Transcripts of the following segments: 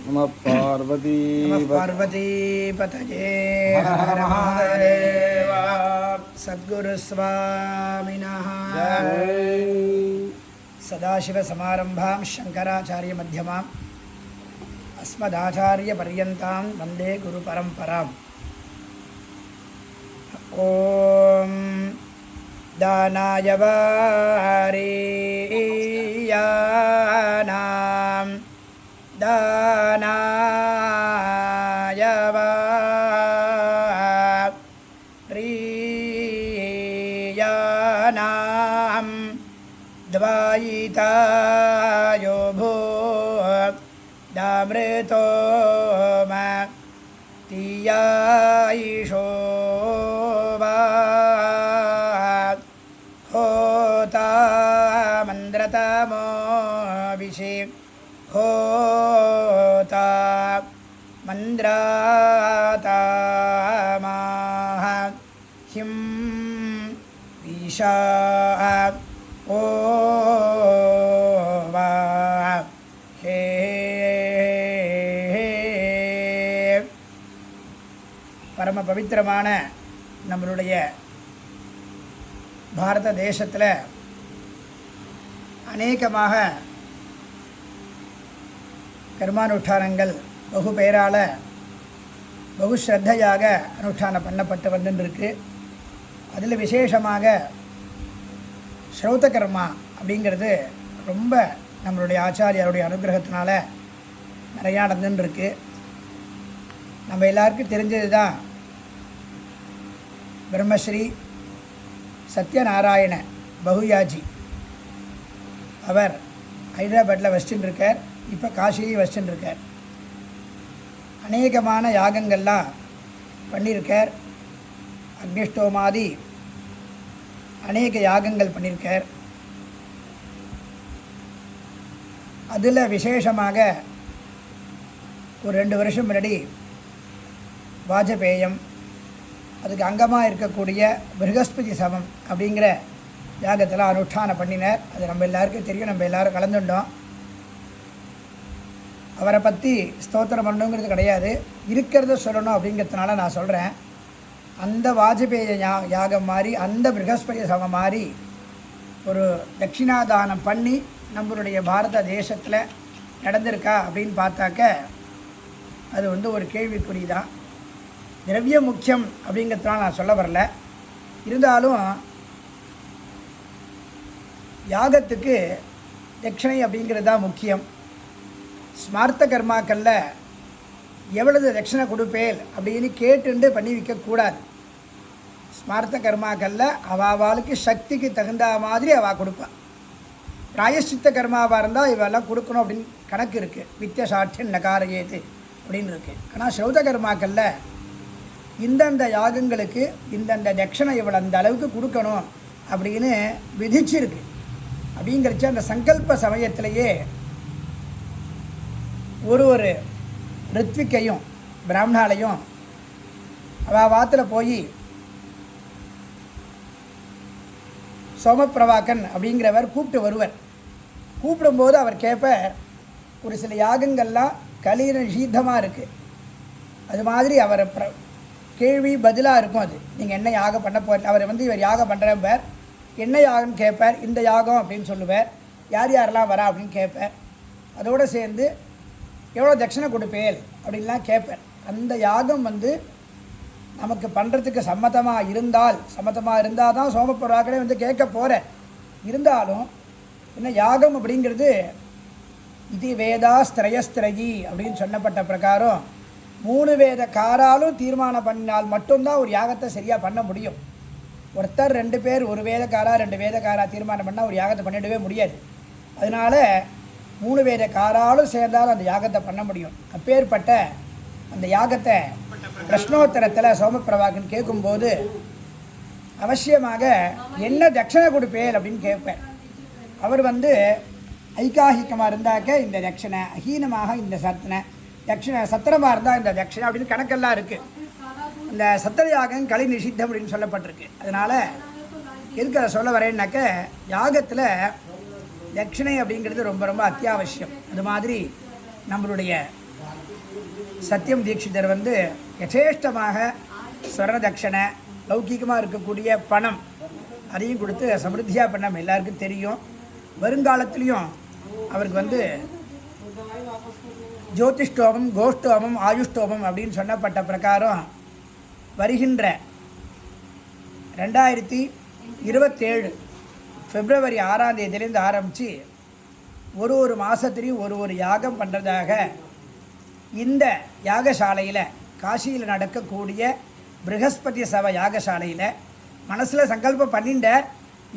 நம பார்வதி பதயே ஹர மகாதேவ. சத்குரு ஸ்வாமினஹ. சதாசிவசமாரம்பாம் சங்கராச்சாரிய மத்தியமாம் அஸ்மதாச்சாரிய பர்யந்தாம் வந்தே குரு பரம்பராம். ஓம் தானாய வாரீயானாம் தானாய வாரீயானாம் த்வாயிதாயோ பூ தாமிருதோ தியாயிஷோ ஹோதா மந்திரதமோ விஷே ஹோதா மந்திராதாமஹ ஹிம் ஈஷா ஓ வா ஹே. பரம பவித்திரமான நம்மளுடைய பாரத தேசத்தில் அநேகமாக கர்மானுஷ்டானங்கள் பகு பேரால் பகு ஸ்ரத்தையாக அனுஷ்டானம் பண்ணப்பட்டு வந்துருக்கு. அதில் விசேஷமாக ஸ்ரௌத கர்மா அப்படிங்கிறது ரொம்ப நம்மளுடைய ஆச்சாரியாருடைய அனுகிரகத்தினால நிறையா நடந்துருக்கு. நம்ம எல்லாருக்கும் தெரிஞ்சது தான் பிரம்மஸ்ரீ சத்யநாராயண பகுயாஜி. அவர் ஹைதராபாத்தில் வசிச்சுட்டு இருக்கார். இப்போ காசிலையும் வசிச்சுட்டு இருக்கார். அநேகமான யாகங்கள்லாம் பண்ணியிருக்கார். அக்னிஷ்டோமாதி அநேக யாகங்கள் பண்ணியிருக்கார். அதில் விசேஷமாக ஒரு 2 வருஷம் முன்னாடி வாஜபேயம், அதுக்கு அங்கமாக இருக்கக்கூடிய பிருகஸ்பதி சமம் அப்படிங்கிற யாகத்தில் அனுஷ்டானம் பண்ணினார். அது நம்ம எல்லாருக்கும் தெரியும், நம்ம எல்லோரும் கலந்துட்டோம். அவரை பற்றி ஸ்தோத்திரம் பண்ணணுங்கிறது கிடையாது, இருக்கிறத சொல்லணும் அப்படிங்கிறதுனால நான் சொல்கிறேன். அந்த வாஜபேய யாகம் மாதிரி, அந்த பிருகஸ்பதி சமம் மாதிரி ஒரு தட்சிணாதானம் பண்ணி நம்மளுடைய பாரத தேசத்தில் நடந்திருக்கா அப்படின்னு பார்த்தாக்க அது ஒரு கேள்விக்குறி தான். திரவிய முக்கியம் அப்படிங்கிறதுனால நான் சொல்ல வரல. இருந்தாலும் யாகத்துக்கு தட்சிணை அப்படிங்கிறது தான் முக்கியம். ஸ்மார்த்த கர்மாக்களில் எவ்வளவு தட்சிணை கொடுப்பேல் அப்படின்னு கேட்டுண்டு பண்ணி வைக்கக்கூடாது. ஸ்மார்த்த கர்மாக்களில் அவாவாளுக்கு சக்திக்கு தகுந்த மாதிரி அவள் கொடுப்பாள். பிராயஷ்சித்த கர்மாவாக இருந்தால் இவெல்லாம் கொடுக்கணும் அப்படின்னு கணக்கு இருக்குது. வித்திய சாட்சியன் நகாரையேது அப்படின்னு இருக்குது. ஆனால் ஸ்ரௌத கர்மாக்களில் இந்தந்த யாகங்களுக்கு இந்தந்த தட்சணை இவ்வளோ அந்த அளவுக்கு கொடுக்கணும் அப்படின்னு விதிச்சிருக்கு. அப்படிங்கிறச்ச அந்த சங்கல்ப சமயத்திலேயே ஒரு ரித்விக்கையும் பிராமணாலையும் அவள் வாத்தில் போய் சோமப்பிரவாக்கன் அப்படிங்கிறவர் கூப்பிட்டு வருவர். கூப்பிடும்போது அவர் கேட்பார், ஒரு சில யாகங்கள்லாம் கலின நிஷீத்தமாக இருக்குது, அது மாதிரி அவரை கேள்வி பதிலாக இருக்கும். அது நீங்கள் என்ன யாகம் பண்ண போகிற, அவர் இவர் யாகம் பண்ணுறப்பார், என்ன யாகம்னு கேட்பார். இந்த யாகம் அப்படின்னு சொல்லுவார். யார் யாரெல்லாம் வரா அப்படின்னு கேட்பார். அதோடு சேர்ந்து எவ்வளோ தட்சிணை கொடுப்பேல் அப்படின்லாம் கேட்பார். அந்த யாகம் நமக்கு பண்ணுறதுக்கு சம்மதமாக இருந்தால் தான் சோமப்பிரவாக்கனே கேட்க போகிறேன். இருந்தாலும் என்ன யாகம் அப்படிங்கிறது இது வேதாஸ்திரயஸ்திரயி அப்படின்னு சொன்னப்பட்ட பிரகாரம் 3 வேத காராலும் தீர்மானம் பண்ணினால் மட்டும்தான் ஒரு யாகத்தை சரியாக பண்ண முடியும். ஒருத்தர் 2 பேர், ஒரு வேதக்காரா 2 வேதக்காரா தீர்மானம் பண்ணால் ஒரு யாகத்தை பண்ணிடவே முடியாது. அதனால் 3 வேத காராலும் சேர்ந்தாலும் அந்த யாகத்தை பண்ண முடியும். அப்பேற்பட்ட அந்த யாகத்தை பிரஷ்னோத்தரத்தில் சோமப்பிரவாகன் கேட்கும்போது அவசியமாக என்ன தட்சணை கொடுப்பேல் அப்படின்னு கேட்பேன். அவர் ஐகாஹிகமாக இருந்தாக்க இந்த தட்சணை, அஹீனமாக இந்த தட்சணை, சத்திரமாக இருந்தால் இந்த தட்சணை அப்படின்னு கணக்கெல்லாம் இருக்குது. இந்த சத்திர யாகம் கலை நிஷித்தம் அப்படின்னு சொல்லப்பட்டிருக்கு. அதனால் எதுக்கு அதை சொல்ல வரேன்னாக்க, யாகத்தில் தட்சிணை அப்படிங்கிறது ரொம்ப ரொம்ப அத்தியாவசியம். அது மாதிரி நம்மளுடைய சத்யம் தீட்சிதர் வந்து யதேஷ்டமாக ஸ்வர்ணதட்சணை லௌகிகமாக இருக்கக்கூடிய பணம் அதையும் கொடுத்து சமிருத்தியாக பண்ண நம்ம எல்லாருக்கும் தெரியும். வருங்காலத்துலேயும் அவருக்கு வந்து ஜோதிஷ்டோமம், கோஷ்டோமம், ஆயுஷ்டோமம் அப்படின்னு சொன்னப்பட்ட பிரகாரம் வருகின்ற 2027 பிப்ரவரி 6ஆம் தேதியிலேருந்து ஆரம்பித்து ஒரு மாதத்துலேயும் ஒரு யாகம் பண்ணுறதாக இந்த யாகசாலையில் காசியில் நடக்கக்கூடிய ப்ரஹஸ்பதி சபை யாகசாலையில் மனசில் சங்கல்பம் பண்ணிட்ட.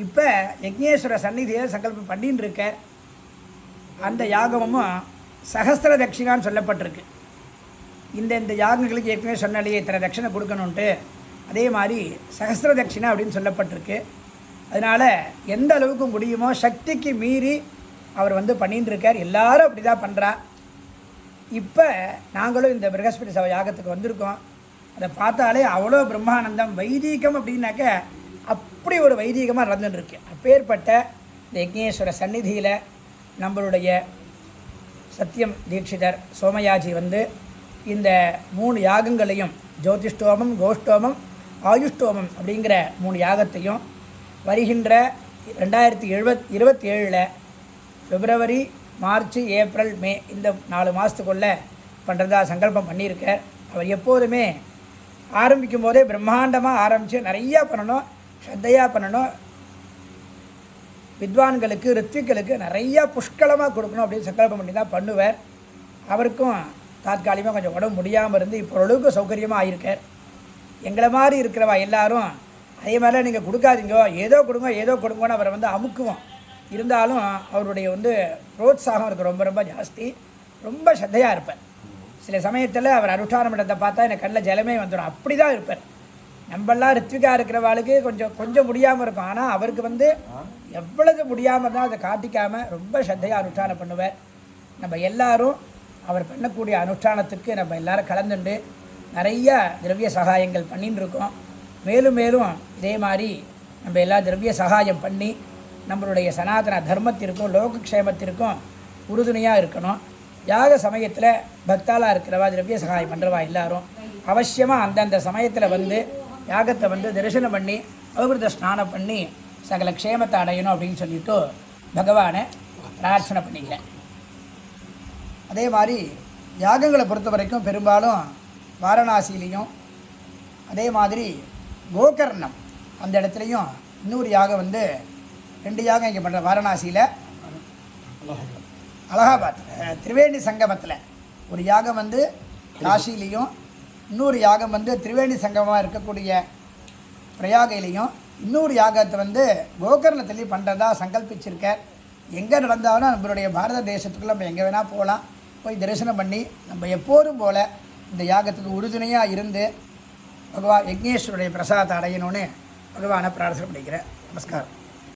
இப்போ யக்ஞேஸ்வர சந்நிதியை சங்கல்பம் பண்ணின்னு இருக்க. அந்த யாகமும் சகஸ்திர தட்சிணான்னு சொல்லப்பட்டிருக்கு. இந்த யாகங்களுக்கு ஏற்கனவே சொன்னாலே இத்தனை தட்சிணை கொடுக்கணுன்ட்டு, அதே மாதிரி சகஸ்திர தட்சிணை அப்படின்னு சொல்லப்பட்டிருக்கு. அதனால் எந்த அளவுக்கு முடியுமோ சக்திக்கு மீறி அவர் வந்து பண்ணின்னு இருக்கார். எல்லாரும் அப்படி தான் பண்ணுறா. இப்போ நாங்களும் இந்த ப்ரஹஸ்பதி சபை யாகத்துக்கு வந்திருக்கோம். அதை பார்த்தாலே அவ்வளோ பிரம்மானந்தம். வைதீகம் அப்படின்னாக்க அப்படி ஒரு வைதீகமாக நடந்துட்டுருக்கு. அப்பேற்பட்ட இந்த யக்ஞேஸ்வர சந்நிதியில் நம்மளுடைய சத்யம் தீட்சிதர் சோமயாஜி வந்து இந்த 3 யாகங்களையும் ஜோதிஷ்டோமம், கோஷ்டோமம், ஆயுஷ்டோமம் அப்படிங்கிற 3 யாகத்தையும் வருகின்ற 2027 பிப்ரவரி, மார்ச், ஏப்ரல், மே இந்த 4 மாதத்துக்குள்ளே பண்ணுறதா சங்கல்பம் பண்ணியிருக்கார். அவர் எப்போதுமே ஆரம்பிக்கும் போதே பிரம்மாண்டமாக ஆரம்பித்து நிறையா பண்ணணும், ஸ்ரத்தையாக பண்ணணும், வித்வான்களுக்கு ரித்விகளுக்கு நிறையா புஷ்கலமாக கொடுக்கணும் அப்படின்னு சங்கல்பம் பண்ணி தான் பண்ணுவார். அவருக்கும் தாத்காலிகமாக கொஞ்சம் உடம்பு முடியாமல் இருந்து இப்போ ஓரளவுக்கு சௌகரியமாக ஆகியிருக்கார். எங்களை மாதிரி இருக்கிறவா எல்லாரும் அதே மாதிரிலாம் நீங்கள் கொடுக்காதீங்க, ஏதோ கொடுங்கன்னு அவரை வந்து அமுக்குவோம். இருந்தாலும் அவருடைய வந்து புரோத்சாகம் இருக்குது ரொம்ப ரொம்ப ஜாஸ்தி. ரொம்ப ஸ்ரத்தையாக இருப்பார். சில சமயத்தில் அவர் அனுஷ்டானம் இடத்தை பார்த்தா எனக்கு கண்ணில் ஜலமே வந்துடும். அப்படி தான் இருப்பார். நம்மளாம் ரித்விகா இருக்கிறவாளுக்கு கொஞ்சம் முடியாமல் இருக்கும். ஆனால் அவருக்கு வந்து எவ்வளவு முடியாமல் தான் அதை காட்டிக்காமல் ரொம்ப ஸ்ரத்தையாக அனுஷ்டானம் பண்ணுவார். நம்ம எல்லாரும் அவர் பண்ணக்கூடிய அனுஷ்டானத்துக்கு நம்ம எல்லாரும் கலந்துண்டு நிறைய திரவிய சகாயங்கள் பண்ணின்னு இருக்கோம். மேலும் மேலும் இதே மாதிரி நம்ம எல்லா திரவிய சகாயம் பண்ணி நம்மளுடைய சனாதன தர்மத்திற்கும் லோகக்ஷேமத்திற்கும் உறுதுணையாக இருக்கணும். யாக சமயத்தில் பக்தாலாக இருக்கிறவா திரவிய சகாயம் பண்ணுறவா எல்லாரும் அவசியமாக அந்தந்த சமயத்தில் வந்து யாகத்தை வந்து தரிசனம் பண்ணி அவகிருத ஸ்நானம் பண்ணி சகல க்ஷேமத்தை அடையணும் அப்படின்னு சொல்லிட்டு பகவானை பிரார்த்தனை பண்ணிக்கிறேன். அதே மாதிரி யாகங்களை பொறுத்த வரைக்கும் பெரும்பாலும் வாரணாசிலையும் அதே மாதிரி கோகர்ணம் அந்த இடத்துலையும் இன்னொரு யாகம் வந்து 2 யாகம் இங்கே பண்ணுற. வாரணாசியில் அலகாபாத் திரிவேணி சங்கமத்தில் ஒரு யாகம் வந்து காசிலையும், இன்னொரு யாகம் வந்து திரிவேணி சங்கமமாக இருக்கக்கூடிய பிரயாகையிலையும், இன்னொரு யாகத்தை வந்து கோகர்ணத்துலேயும் பண்ணுறதா சங்கல்பிச்சிருக்கார். எங்கே நடந்தாலும் நம்மளுடைய பாரத தேசத்துக்குள்ளே நம்ம எங்கே வேணால் போகலாம், போய் தரிசனம் பண்ணி நம்ம எப்போதும் போல் இந்த யாகத்துக்கு உறுதுணையாக இருந்து பகவான் யக்ஞேஸ்வருடைய பிரசாதத்தை அடையணும்னு பகவானை பிரார்த்தனை பண்ணிக்கிறேன். நமஸ்காரம்.